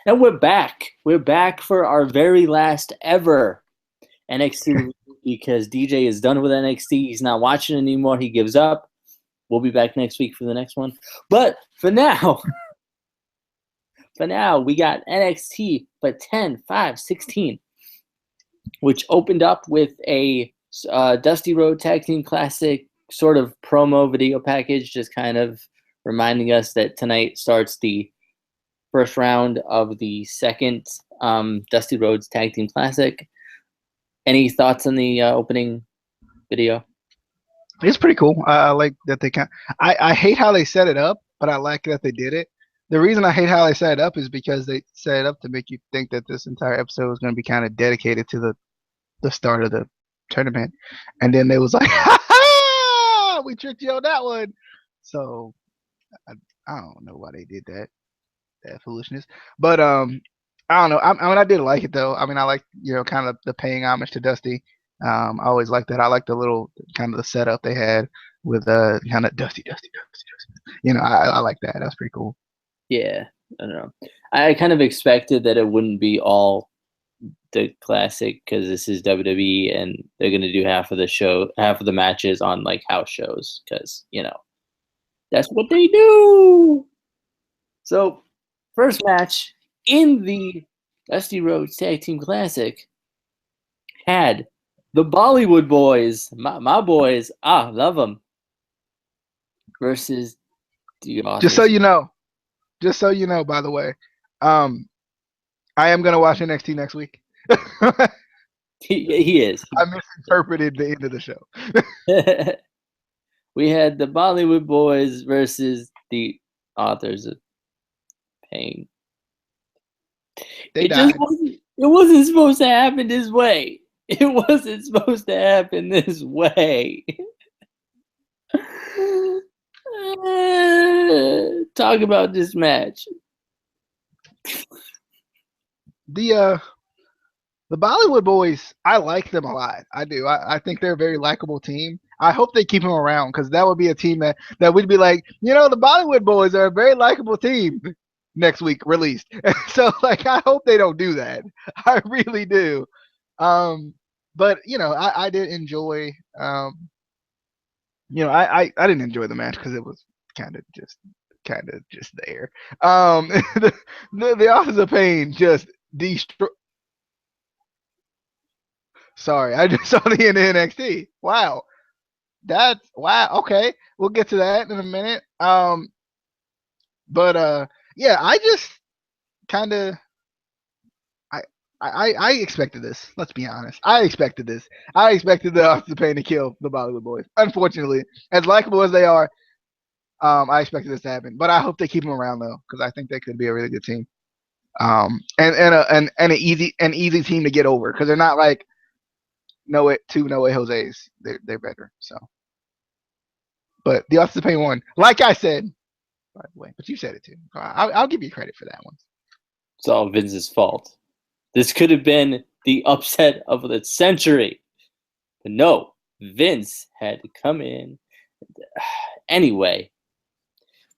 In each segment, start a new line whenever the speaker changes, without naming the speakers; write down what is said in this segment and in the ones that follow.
And we're back. We're back for our very last ever NXT review because DJ is done with NXT. He's not watching anymore. He gives up. We'll be back next week for the next one. But for now, we got NXT but 10-5-16, which opened up with a Dusty Road Tag Team Classic sort of promo video package, just kind of reminding us that tonight starts the first round of the second Dusty Rhodes Tag Team Classic. Any thoughts on the opening video?
It's pretty cool. I like that they I hate how they set it up, but I like that they did it. The reason I hate how they set it up is because they set it up to make you think that this entire episode was going to be kind of dedicated to the start of the tournament, and then they was like, "Ha ha! We tricked you on that one." So I, I don't know why they did that foolishness, but I don't know. I mean, I did like it though. I mean, I like kind of the paying homage to Dusty. I always like that. I like the little kind of the setup they had with kind of Dusty. I like that. That's pretty cool.
Yeah, I don't know. I kind of expected that it wouldn't be all the classic because this is WWE and they're gonna do half of the matches on like house shows because that's what they do. So first match in the Dusty Rhodes Tag Team Classic had the Bollywood Boys, my boys, love them, versus the Authors.
Just so you know, by the way, I am gonna watch NXT next week.
he is.
I misinterpreted the end of the show.
We had the Bollywood Boys versus the Authors of Pain. It wasn't supposed to happen this way. It wasn't supposed to happen this way. Talk about this match.
The Bollywood Boys, I like them a lot. I do. I think they're a very likable team. I hope they keep them around because that would be a team that would be like, the Bollywood Boys are a very likable team next week released. So like, I hope they don't do that. I really do. But I did enjoy. I didn't enjoy the match because it was kind of just there. The Authors of Pain just destroy. Sorry, I just saw the end of NXT. Wow. Okay. We'll get to that in a minute. But yeah, I just kind of I expected this. Let's be honest. I expected this. I expected the Authors of Pain to kill the Bollywood Boys. Unfortunately, as likable as they are, I expected this to happen. But I hope they keep them around though, because I think they could be a really good team. And an easy team to get over because they're not like No Way Jose's. They're better. So, but the Authors of Pain won, like I said, by the way. But you said it too. I'll give you credit for that one.
It's all Vince's fault. This could have been the upset of the century, but no, Vince had to come in. Anyway,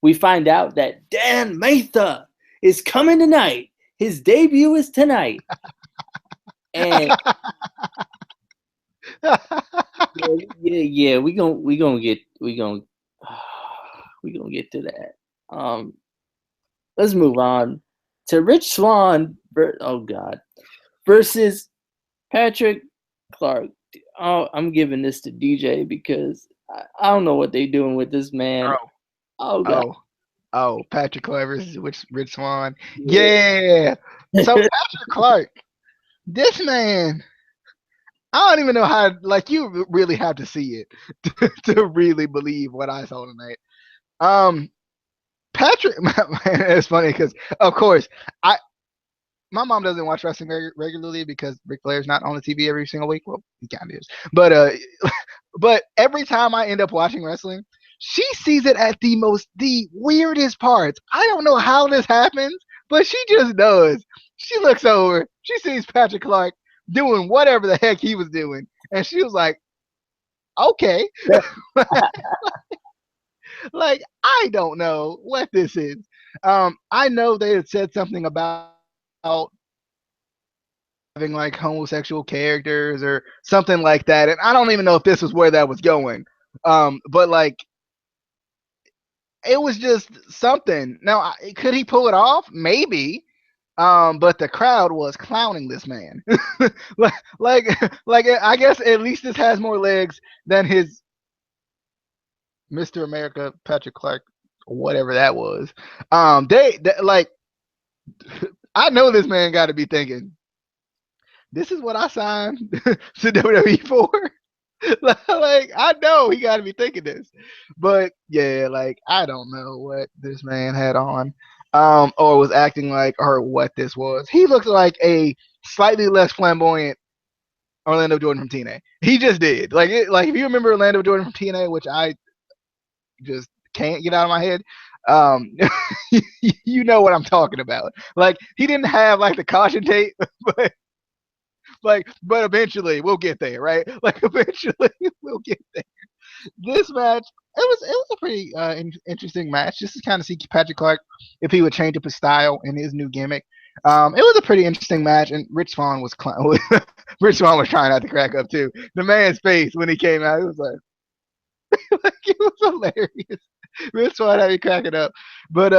we find out that Dan Matha is coming tonight. His debut is tonight, and yeah, we gonna get to that. Let's move on to Rich Swann. Oh God, versus Patrick Clark. Oh, I'm giving this to DJ because I don't know what they're doing with this man. Oh God.
Oh, Patrick Clark versus Rich Swann. Yeah. So Patrick Clark, this man, I don't even know how. Like, you really have to see it to really believe what I saw tonight. Patrick, it's funny because, of course, my mom doesn't watch wrestling regularly because Ric Flair's not on the TV every single week. Well, he kind of is, but every time I end up watching wrestling, she sees it at the weirdest parts. I don't know how this happens, but she just does. She looks over, she sees Patrick Clark doing whatever the heck he was doing, and she was like, "Okay." Like, I don't know what this is. I know they had said something about having like homosexual characters or something like that. And I don't even know if this was where that was going. But like it was just something. Now, could he pull it off? Maybe. But the crowd was clowning this man. like I guess at least this has more legs than his Mr. America Patrick Clark, whatever that was. They like I know this man got to be thinking, this is what I signed to WWE for. Like I know he got to be thinking this, but yeah, like I don't know what this man had on, or was acting like, or what this was. He looked like a slightly less flamboyant Orlando Jordan from TNA. He just did. Like if you remember Orlando Jordan from TNA, which I just can't get out of my head. You know what I'm talking about. Like he didn't have like the caution tape, but but eventually we'll get there, right? Like eventually we'll get there. This match, it was a pretty interesting match, just to kind of see Patrick Clark if he would change up his style and his new gimmick. It was a pretty interesting match, and Rich Swann was Rich Swann was trying not to crack up too. The man's face when he came out, it was like it was hilarious. Rich Swann had me cracking up, but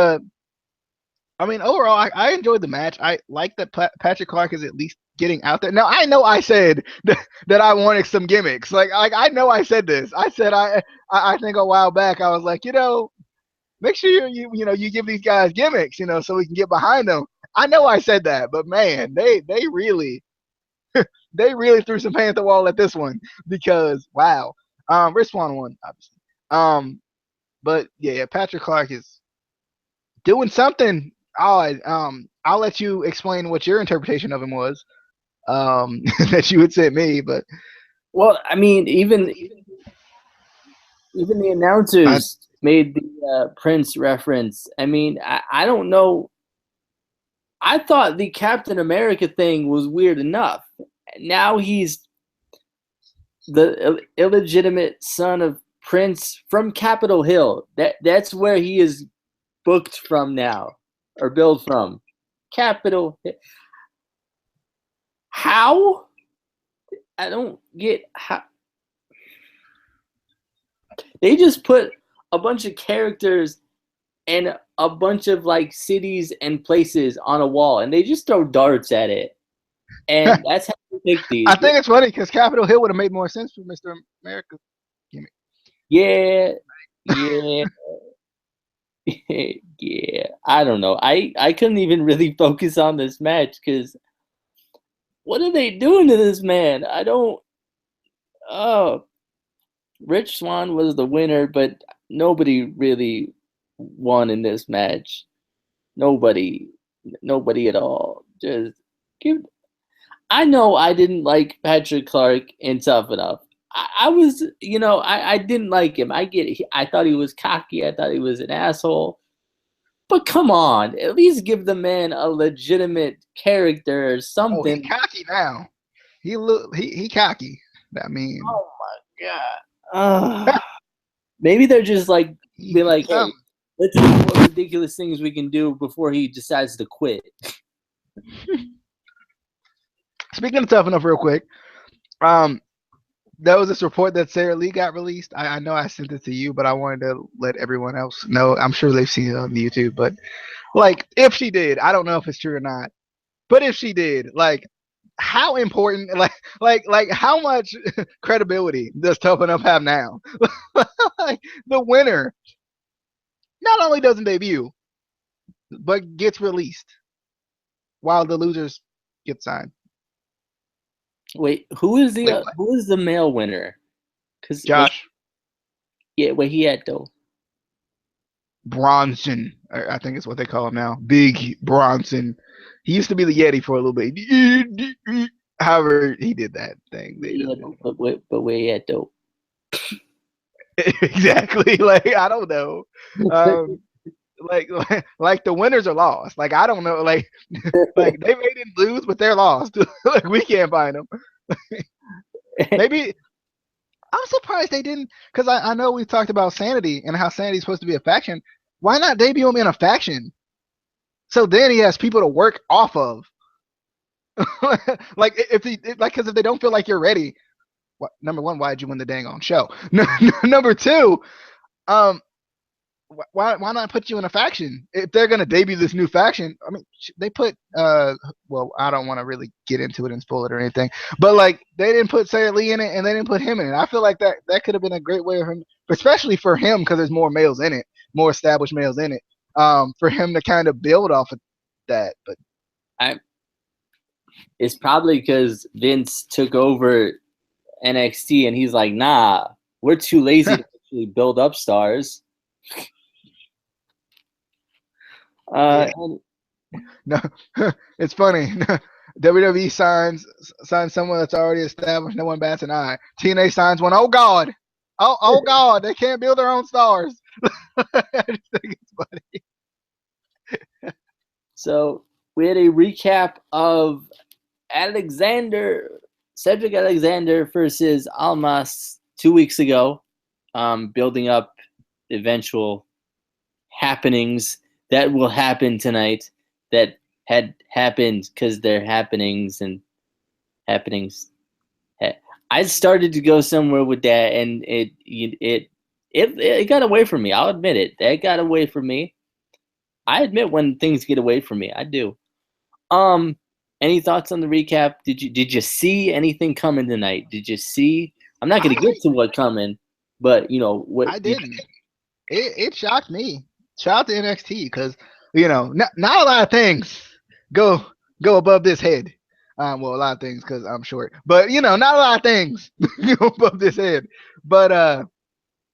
I mean, overall, I enjoyed the match. I like that Patrick Clark is at least getting out there. Now, I know I said that I wanted some gimmicks. Like I know I said this. I said I think a while back I was like, make sure you give these guys gimmicks, so we can get behind them. I know I said that, but man, they really they really threw some paint at the wall at this one because wow. Rich Swann won, obviously. But yeah, Patrick Clark is doing something odd. I'll let you explain what your interpretation of him was. That you had sent me, but
well, I mean, even the announcers made the Prince reference. I mean, I don't know. I thought the Captain America thing was weird enough. Now he's the illegitimate son of Prince from Capitol Hill. That's where he is booked from now, or billed from. Capitol Hill. How? I don't get how. They just put a bunch of characters and a bunch of like cities and places on a wall, and they just throw darts at it. And that's how they pick these.
I think it's funny because Capitol Hill would have made more sense for Mr. America.
Yeah. Yeah. I don't know. I couldn't even really focus on this match because what are they doing to this man? I don't. Oh, Rich Swann was the winner, but nobody really won in this match. Nobody at all. Just give. I know I didn't like Patrick Clark in Tough Enough. I was, I didn't like him. I get it. I thought he was cocky. I thought he was an asshole. But come on, at least give the man a legitimate character or something.
Oh, he's cocky now. He cocky. I mean,
oh my god. Maybe they're just like be like, hey, let's see what ridiculous things we can do before he decides to quit.
Speaking of Tough Enough, real quick, there was this report that Sarah Lee got released. I know I sent it to you, but I wanted to let everyone else know. I'm sure they've seen it on YouTube, but like if she did, I don't know if it's true or not. But if she did, like how important, like how much credibility does Tough Enough have now? Like the winner not only doesn't debut, but gets released while the losers get signed.
Wait, who is the male winner? Because
Josh.
Where he at though?
Bronson, I think it's what they call him now. Big Bronson. He used to be the Yeti for a little bit. However, he did that thing.
But where he at though?
Exactly. Like I don't know. Like the winners are lost. Like I don't know. Like like they made him lose, but they're lost. Like we can't find them. Maybe I'm surprised they didn't, because I know we've talked about Sanity and how Sanity's supposed to be a faction. Why not debut him in a faction? So then he has people to work off of. Like because if they don't feel like you're ready, number one, why'd you win the dang on show? Number two, um, why not put you in a faction if they're gonna debut this new faction? I mean, they put well, I don't want to really get into it and spoil it or anything, but like they didn't put Sarah Lee in it and they didn't put him in it. I feel like that could have been a great way for him, especially for him because there's more males in it, more established males in it, for him to kind of build off of that. But
it's probably because Vince took over NXT and he's like, nah, we're too lazy to actually build up stars.
Yeah. No, it's funny. WWE signs someone that's already established. No one bats an eye. TNA signs one. Oh God, oh God, they can't build their own stars. I just think it's funny.
So we had a recap of Cedric Alexander versus Almas 2 weeks ago, building up eventual happenings that will happen tonight that had happened because they're happenings and happenings. I started to go somewhere with that, and it got away from me. I'll admit it. That got away from me. I admit when things get away from me. I do. Any thoughts on the recap? Did you see anything coming tonight? Did you see? I'm not going to get to what coming, but you know what?
I didn't. It shocked me. Shout out to NXT because not a lot of things go above this head. Well, a lot of things because I'm short, but not a lot of things go above this head. But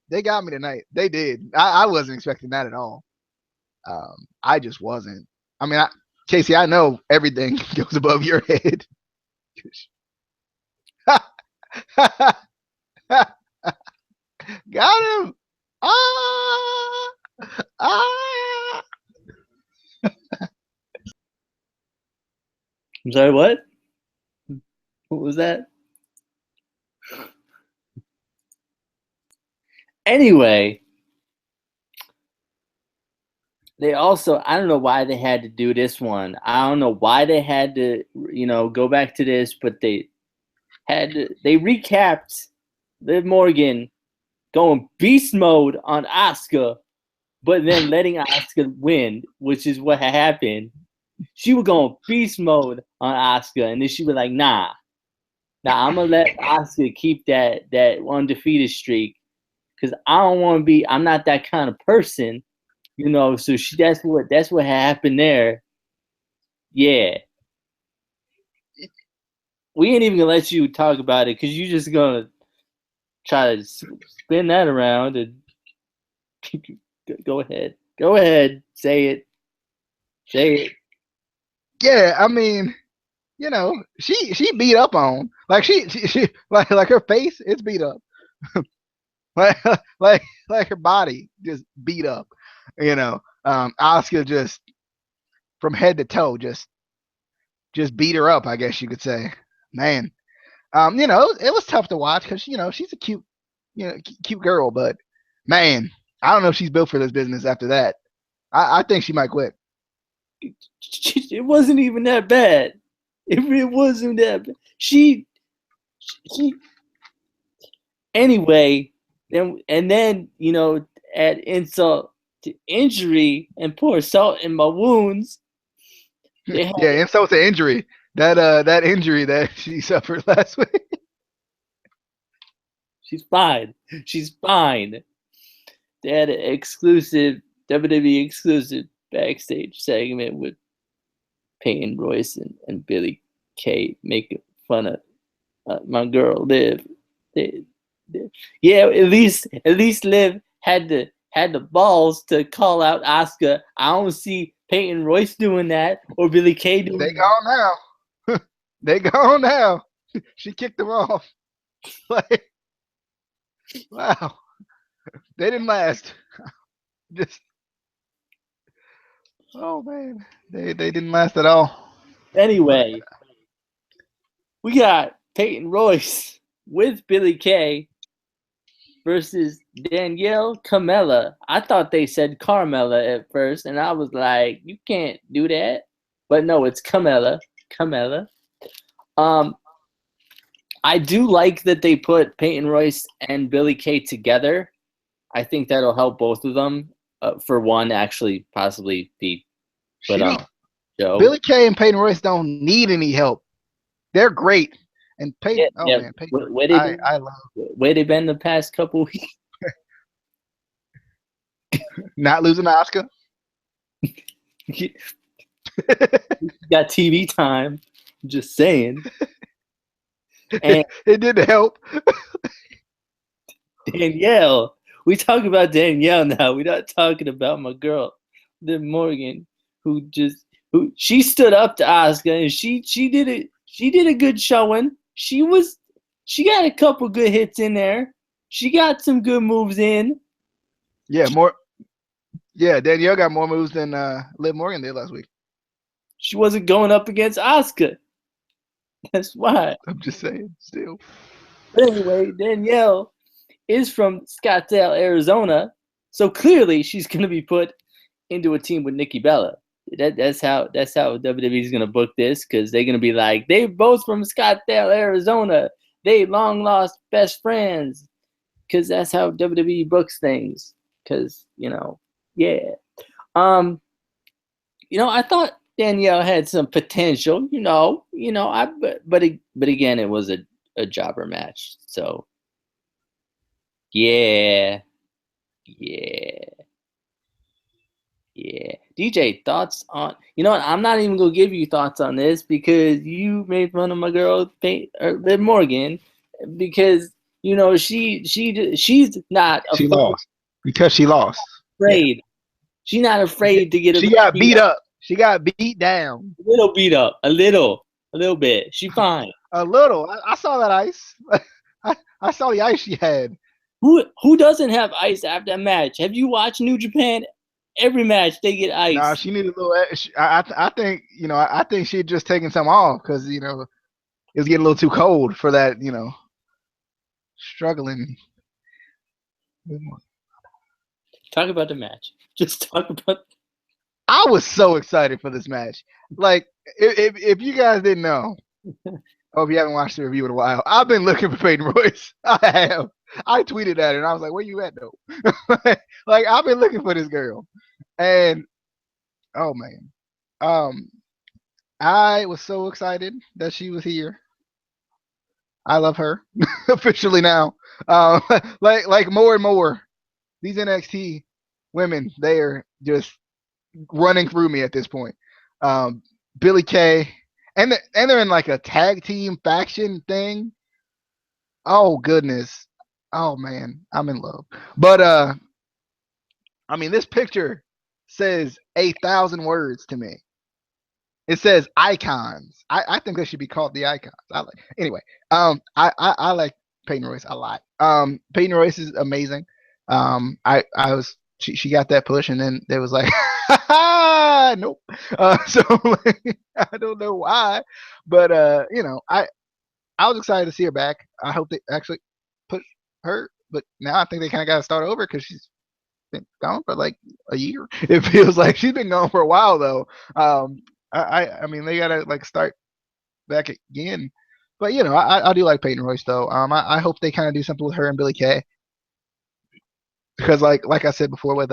they got me tonight. They did. I wasn't expecting that at all. I just wasn't. I mean, Casey, I know everything goes above your head. Got him.
I'm sorry, what? What was that? Anyway, they also, I don't know why they had to do this one. I don't know why they had to, go back to this, but they recapped Liv Morgan going beast mode on Asuka, but then letting Asuka win, which is what happened. She was going beast mode on Asuka, and then she was like, nah, I'm going to let Asuka keep that undefeated streak because I'm not that kind of person, so that's what happened there. Yeah. We ain't even going to let you talk about it because you're just going to try to spin that around and go ahead. Go ahead. Say it.
Yeah, I mean, she beat up on. Like she like her face, it's beat up. like her body just beat up. Asuka just from head to toe just beat her up, I guess you could say. Man. It was tough to watch because she's a cute girl, but man, I don't know if she's built for this business after that. I think she might quit.
It wasn't even that bad. It wasn't that bad. She anyway, then add insult to injury and pour salt in my wounds.
Yeah, insult to injury. That injury that she suffered last week.
She's fine. They had an exclusive WWE exclusive backstage segment with Peyton Royce and Billy Kay making fun of my girl Liv. Yeah, at least Liv had the balls to call out Asuka. I don't see Peyton Royce doing that or Billy Kay doing
They gone now. They gone now. She kicked them off. Like, wow. They didn't last. Just oh man. They didn't last at all.
Anyway, we got Peyton Royce with Billy Kay versus Danielle Carmella. I thought they said Carmella at first, and I was like, you can't do that. But no, it's Carmella. I do like that they put Peyton Royce and Billy Kay together. I think that'll help both of them. For one, actually possibly be put on show.
Billy Kay and Peyton Royce don't need any help. They're great. And Peyton, man, Peyton, I love.
Where they been the past couple weeks?
Not losing to Oscar.
Got TV time. Just saying. And
it didn't help.
Danielle. We talk about Danielle now. We're not talking about my girl, Liv Morgan, who she stood up to Asuka and she did it. She did a good showing. She got a couple good hits in there. She got some good moves in.
Yeah, more. Yeah, Danielle got more moves than Liv Morgan did last week.
She wasn't going up against Asuka. That's why.
I'm just saying, still.
But anyway, Danielle is from Scottsdale, Arizona, so clearly she's going to be put into a team with Nikki Bella. That's how WWE is going to book this, because they're going to be like, they both from Scottsdale, Arizona. They long lost best friends, because that's how WWE books things. Because yeah. I thought Danielle had some potential. But again, it was a jobber match. So yeah. DJ, thoughts on? You know what? I'm not even gonna give you thoughts on this because you made fun of my girl Liv Morgan because she's not.
She lost because she lost.
Afraid. Yeah. She's not afraid to get.
She got beat up. She got beat down.
A little beat up. A little bit. She fine.
A little. I saw that ice. I saw the ice she had.
Who doesn't have ice after a match? Have you watched New Japan? Every match they get ice.
Nah, she needed a little. I think I think she'd just taken some off because it was getting a little too cold for that. Struggling.
Talk about the match. Just talk about.
I was so excited for this match. Like, if you guys didn't know, or if you haven't watched the review in a while, I've been looking for Peyton Royce. I have. I tweeted at her and I was like, "Where you at, though?" Like, I've been looking for this girl, and oh man, I was so excited that she was here. I love her officially now. Like more and more, these NXT women, they are just running through me at this point. Billy Kay, and they're in like a tag team faction thing. Oh goodness. Oh man, I'm in love. But I mean, this picture says 8,000 words to me. It says icons. I think they should be called the icons. Anyway. I like Peyton Royce a lot. Peyton Royce is amazing. She got that push, and then there was like, nope. So I don't know why, but I was excited to see her back. I hope they actually push her, but now I think they kind of got to start over because she's been gone for like a year. It feels like she's been gone for a while though. I mean they gotta like start back again. But I do like Peyton Royce though. I hope they kind of do something with her and Billy Kay. Because like I said before with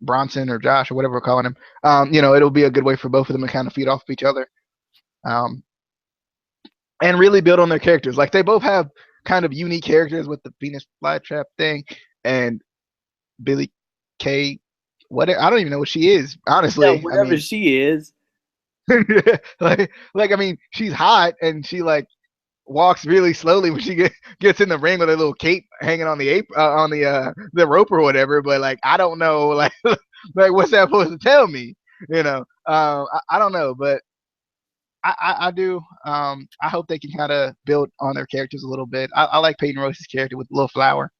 Bronson or Josh or whatever we're calling him, it'll be a good way for both of them to kind of feed off of each other. And really build on their characters. Like they both have kind of unique characters with the Venus flytrap thing and Billy Kay. I don't even know what she is, honestly.
Yeah, whatever she is.
like I mean, she's hot and she like walks really slowly when she gets in the ring with a little cape hanging on the the rope or whatever. But like, I don't know, like what's that supposed to tell me? I don't know, but I do. I hope they can kind of build on their characters a little bit. I like Peyton Royce's character with the little flower,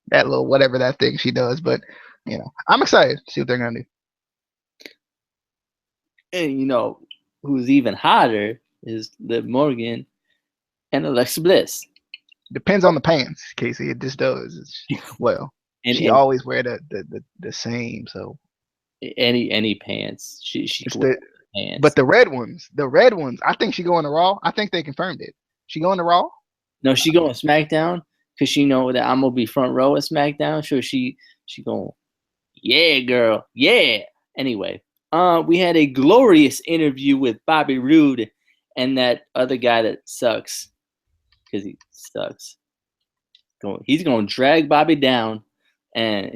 that little whatever that thing she does. But I'm excited to see what they're gonna do.
And who's even hotter is Liv Morgan and Alexa Bliss.
Depends on the pants, Casey. It just does. Well, she always wear the same. So
any pants. She
But the red ones, I think she going to Raw. I think they confirmed it. She going to Raw?
No, she going to SmackDown because she know that I'm gonna be front row at SmackDown. So she going, yeah, girl, yeah. Anyway, we had a glorious interview with Bobby Roode and that other guy that sucks because he sucks. He's going to drag Bobby down, and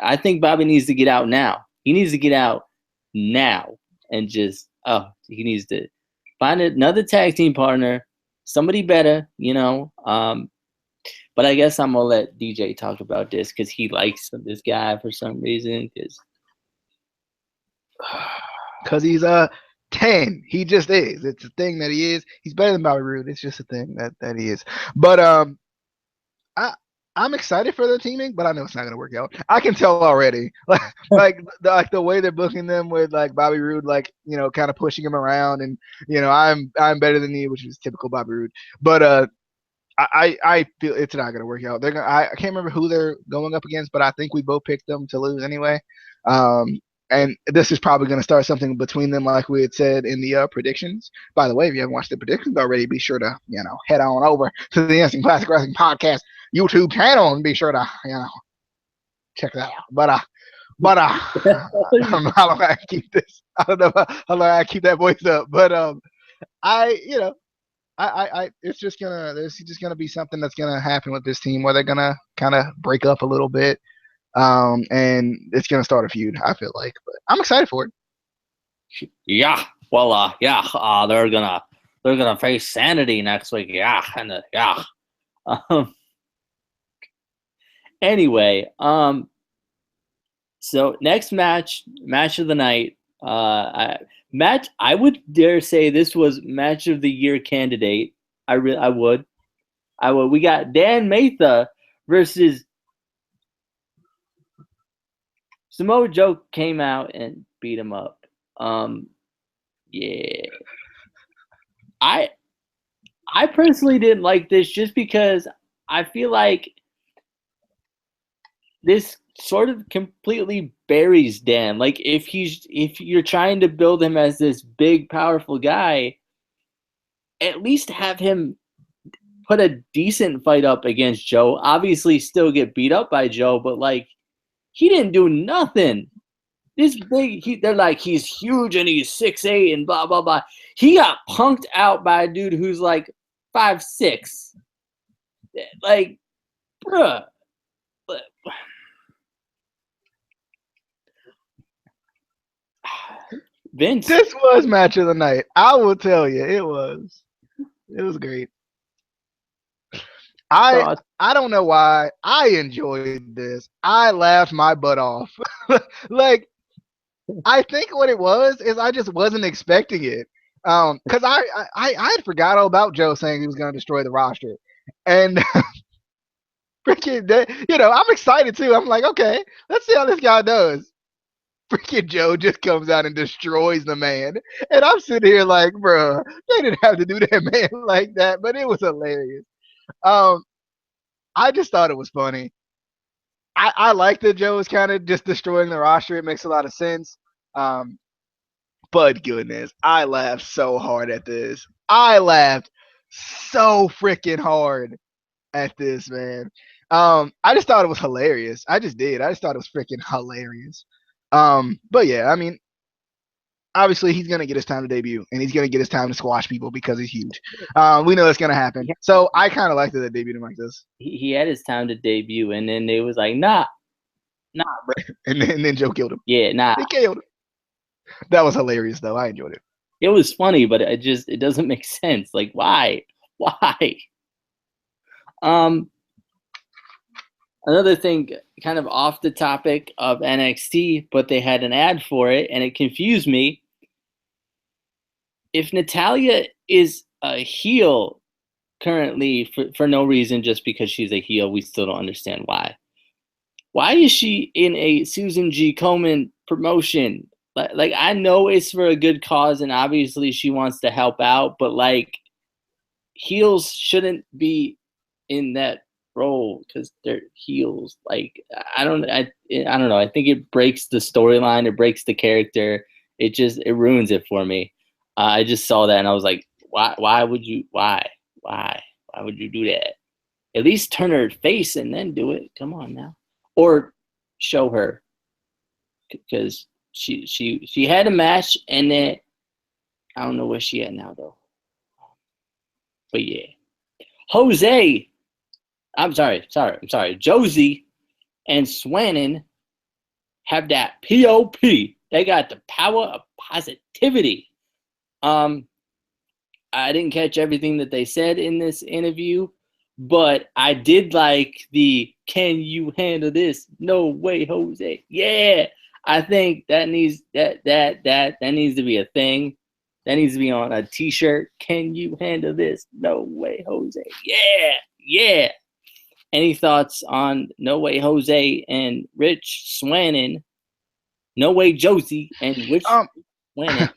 I think Bobby needs to get out now. He needs to get out now and just he needs to find another tag team partner, somebody better, But I guess I'm gonna let DJ talk about this because he likes this guy for some reason.
Because he's 10. He just is. It's a thing that he is. He's better than Bobby Roode. It's just a thing that he is. But I'm excited for the teaming, but I know it's not gonna work out. I can tell already. Like the way they're booking them with like Bobby Roode, like kind of pushing him around, and I'm better than you, which is typical Bobby Roode. But I feel it's not gonna work out. I can't remember who they're going up against, but I think we both picked them to lose anyway. And this is probably going to start something between them, like we had said in the predictions. By the way, if you haven't watched the predictions already, be sure to head on over to the Instant Classic Wrestling Podcast YouTube channel and be sure to check that out. But I don't know how long I can keep this. I don't know how long I keep that voice up. But I it's just gonna be something that's gonna happen with this team where they're gonna kind of break up a little bit. And it's gonna start a feud, I feel like, but I'm excited for it.
Yeah, well, they're gonna face Sanity next week. Yeah, and yeah. Anyway, so next match of the night, I would dare say this was match of the year candidate. I would. We got Dan Matha versus Samoa Joe. Came out and beat him up. Yeah. I personally didn't like this just because I feel like this sort of completely buries Dan. Like if you're trying to build him as this big, powerful guy, at least have him put a decent fight up against Joe. Obviously still get beat up by Joe, but like he didn't do nothing. This big, they're like, he's huge and he's 6'8" and blah, blah, blah. He got punked out by a dude who's like 5'6". Like, bruh. Vince.
This was match of the night. I will tell you, it was. It was great. I don't know why. I enjoyed this. I laughed my butt off. Like, I think what it was is I just wasn't expecting it. Because I had forgot all about Joe saying he was going to destroy the roster, and freaking, I'm excited too. I'm like, okay, let's see how this guy does. Freaking Joe just comes out and destroys the man, and I'm sitting here like, bro, they didn't have to do that man like that, but it was hilarious. I just thought it was funny. I like that Joe is kind of just destroying the roster. It makes a lot of sense. But goodness, I laughed so hard at this. I laughed so freaking hard at this, man. I just thought it was hilarious. I just did. I just thought it was freaking hilarious. But yeah, I mean, obviously he's gonna get his time to debut, and he's gonna get his time to squash people because he's huge. We know it's gonna happen. So I kind of like that they debuted him like this.
He had his time to debut, and then they was like, nah, bro.
and then Joe killed him.
Yeah, nah.
He killed him. That was hilarious, though. I enjoyed it.
It was funny, but it doesn't make sense. Like, why? Another thing, kind of off the topic of NXT, but they had an ad for it, and it confused me. If Natalya is a heel currently for no reason, just because she's a heel, we still don't understand why. Why is she in a Susan G. Komen promotion? Like, I know it's for a good cause, and obviously she wants to help out, but like, heels shouldn't be in that role because they're heels. Like, I don't know. I think it breaks the storyline. It breaks the character. it ruins it for me. I just saw that and I was like, why would you would you do that? At least turn her face and then do it. Come on now, or show her, because she had a match and then I don't know where she at now though. But yeah, Jose. I'm sorry. Josie and Swannon have that POP. They got the power of positivity. I didn't catch everything that they said in this interview, but I did like the "Can you handle this? No way, Jose." Yeah, I think that needs that needs to be a thing. That needs to be on a T-shirt. Can you handle this? No way, Jose. Yeah. Any thoughts on No Way Jose and Rich Swannon? No Way Josie and Rich Swannon.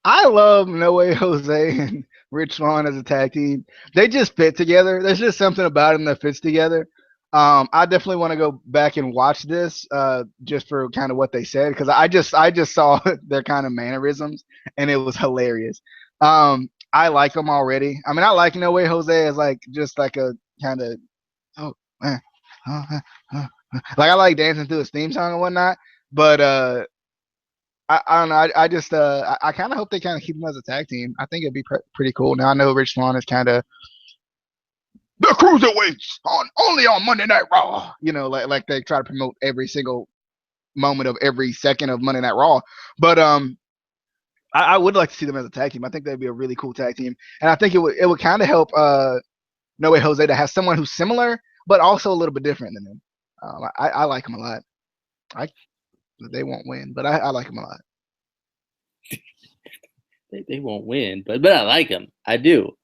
I love No Way Jose and Rich Swann as a tag team. They just fit together. There's just something about them that fits together. I definitely want to go back and watch this just for kind of what they said, because I just saw their kind of mannerisms and it was hilarious. I like them already. I mean, I like No Way Jose as like just like a kind of oh, eh, like I like dancing through his theme song and whatnot. But I don't know. I just I kind of hope they kind of keep them as a tag team. I think it'd be pretty cool. Now I know Rich Swann is kind of the cruiserweights on only on Monday Night Raw. You know, like they try to promote every single moment of every second of Monday Night Raw. But I would like to see them as a tag team. I think that'd be a really cool tag team, and I think it would kind of help No Way Jose to have someone who's similar but also a little bit different than him. I like him a lot. They won't win, but I like them a lot.
They won't win, but I like them. I do.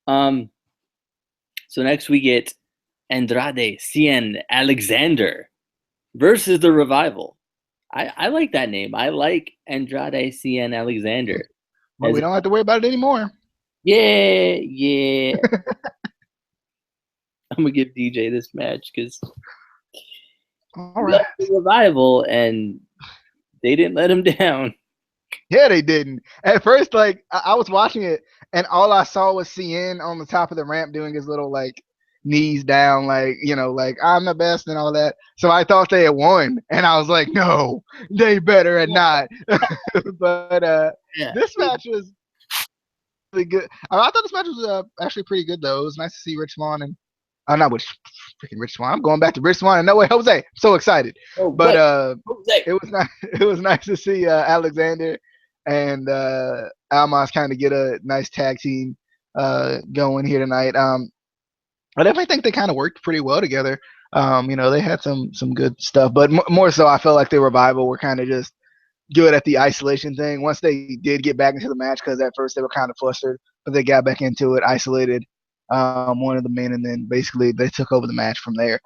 So next we get Andrade Cien Alexander versus the Revival. I like that name. I like Andrade Cien Alexander.
Well, we don't have to worry about it anymore.
Yeah. I'm gonna give DJ this match because
all right,
the Revival and they didn't let him down.
Yeah, they didn't. At first, like I was watching it, and all I saw was CN on the top of the ramp doing his little like knees down, like like I'm the best and all that. So I thought they had won, and I was like, no, they better had not. But this match was really good. I thought this match was actually pretty good though. It was nice to see Rich Swann and not which freaking Rich Swann. I'm going back to Rich Swann and No Way Jose. I'm so excited. But it was nice to see Alexander and Almas kind of get a nice tag team going here tonight. I definitely think they kind of worked pretty well together. They had some good stuff, but more so, I felt like the Revival were kind of just good at the isolation thing. Once they did get back into the match, because at first they were kind of flustered, but they got back into it, isolated one of the men, and then basically they took over the match from there.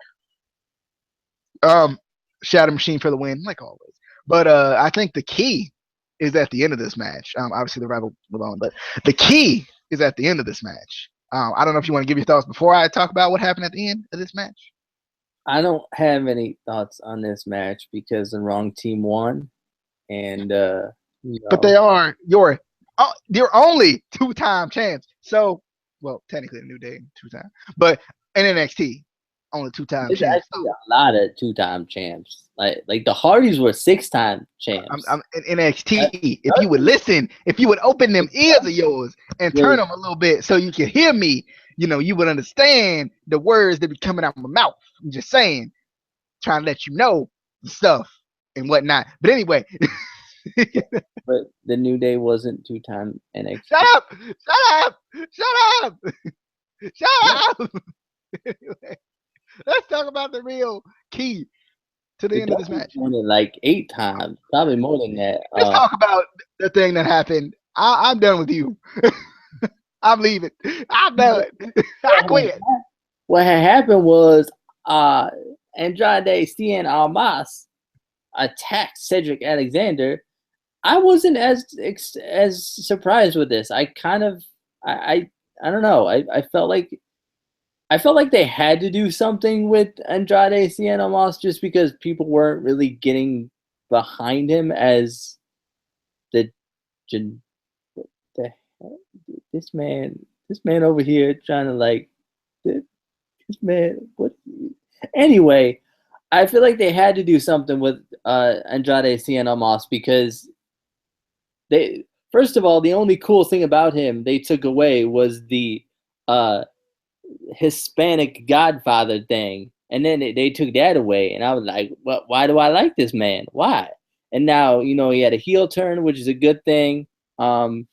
Shadow Machine for the win, like always. But I think the key is at the end of this match. Obviously the Revival alone, but the key is at the end of this match. I don't know if you want to give your thoughts before I talk about what happened at the end of this match.
I don't have any thoughts on this match because the wrong team won, and
but they are your only 2-time champs. So, well, technically a New Day 2-time, but in NXT only 2-time champs.
There's actually a lot of 2-time champs. Like the Hardys were 6-time champs.
I'm in NXT. If you would listen, if you would open them ears of yours and turn them a little bit so you can hear me, you would understand the words that be coming out of my mouth. I'm just saying, trying to let you know the stuff and whatnot. But anyway.
But the New Day wasn't 2-time NXT.
Shut up! Anyway, let's talk about the real key to the end of this match.
Like 8 times, probably more than that.
Let's talk about the thing that happened. I'm done with you. I'm leaving. I'm done. I quit.
What had happened was Andrade Cien Almas attacked Cedric Alexander. I wasn't as surprised with this. I kind of I don't know. I felt like they had to do something with Andrade Cien Almas just because people weren't really getting behind him as what the hell? This man over here trying to like this man. What? Anyway, I feel like they had to do something with Andrade Cien Almas because they first of all, the only cool thing about him they took away was the uh, Hispanic Godfather thing, and then they took that away, and I was like, "Well, why do I like this man? Why?" And now he had a heel turn, which is a good thing. Um,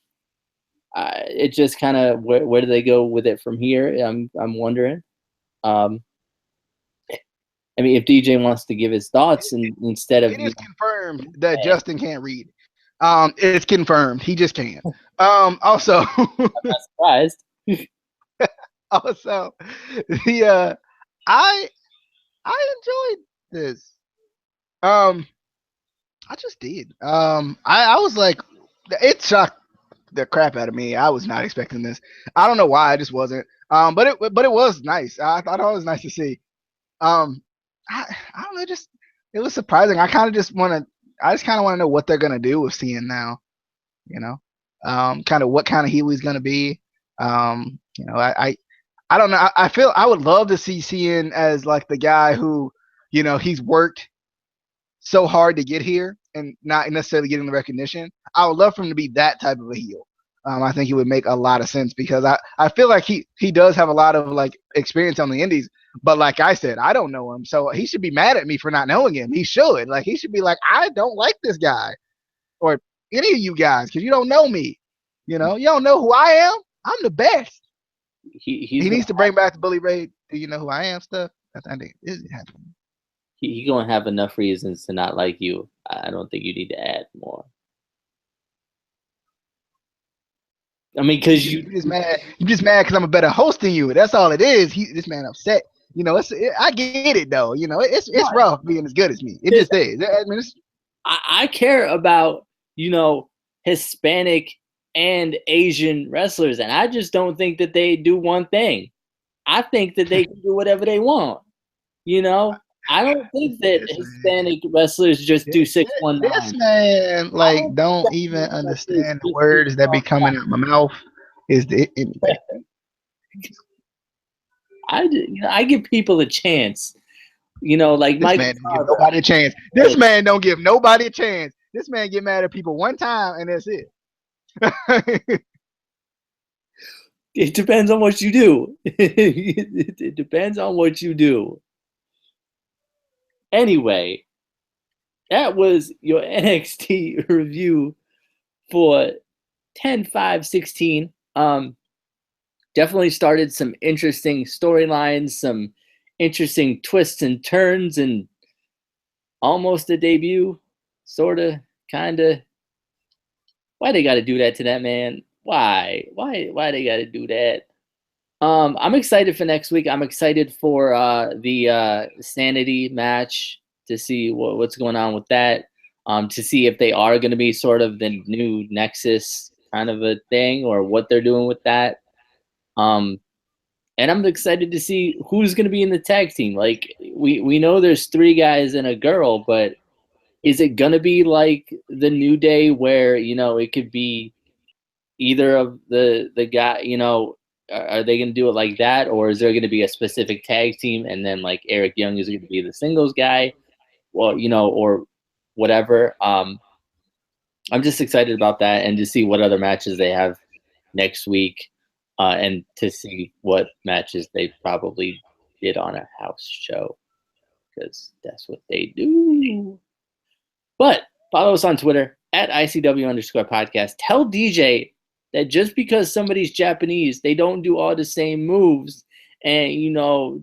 it just kind of where do they go with it from here? I'm wondering. Um, I mean, if DJ wants to give his thoughts and instead of
It is confirmed that Justin can't read. It's confirmed. He just can't. Also,
I'm not surprised.
also, the I enjoyed this. I just did. I was like, it shocked the crap out of me. I was not expecting this. I don't know why. I just wasn't. But it was nice. I thought it was nice to see. Um, I don't know. Just it was surprising. I just kind of want to know what they're gonna do with Cien now. You know, kind of what kind of heel he's gonna be. I don't know. I feel I would love to see Cien as like the guy who, he's worked so hard to get here and not necessarily getting the recognition. I would love for him to be that type of a heel. I think it would make a lot of sense because I feel like he does have a lot of like experience on the indies, but like I said, I don't know him, so he should be mad at me for not knowing him. He should he should be like, I don't like this guy or any of you guys because you don't know me. You don't know who I am. I'm the best. He needs to bring back the Bully Ray. Do you know who I am stuff? I think is happening.
He's gonna have enough reasons to not like you. I don't think you need to add more. I mean, because
you're just mad. You're just mad because I'm a better host than you. That's all it is. This man upset. I get it though. It's rough being as good as me. It just is. I mean,
I care about Hispanic and Asian wrestlers, and I just don't think that they do one thing. I think that they can do whatever they want. I don't think that Hispanic wrestlers just do 619.
This man, don't even understand the words that be coming out my mouth.
I give people a chance. Like
Mike. This man don't give nobody a chance. This man don't give nobody a chance. This man get mad at people one time and that's it.
It depends on what you do. It depends on what you do. Anyway, that was your NXT review for 10/5/16. Definitely started some interesting storylines, some interesting twists and turns, and almost a debut, sorta, kinda. Why they got to do that to that man? Why they got to do that? I'm excited for next week. I'm excited for the Sanity match to see what's going on with that. To see if they are going to be sort of the new Nexus kind of a thing or what they're doing with that. And I'm excited to see who's going to be in the tag team. Like we know there's 3 guys and a girl, but is it going to be like the New Day where, it could be either of the guy, are they going to do it like that? Or is there going to be a specific tag team and then like Eric Young is going to be the singles guy? Well, or whatever. I'm just excited about that and to see what other matches they have next week and to see what matches they probably did on a house show because that's what they do. But follow us on Twitter at ICW_podcast. Tell DJ that just because somebody's Japanese, they don't do all the same moves. And,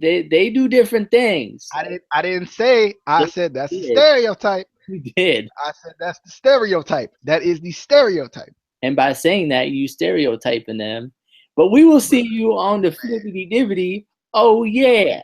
they do different things.
I didn't say. I said that's the stereotype.
You did.
I said that's the stereotype. That is the stereotype.
And by saying that, you stereotyping them. But we will see you on the flippity dibbity. Oh, yeah.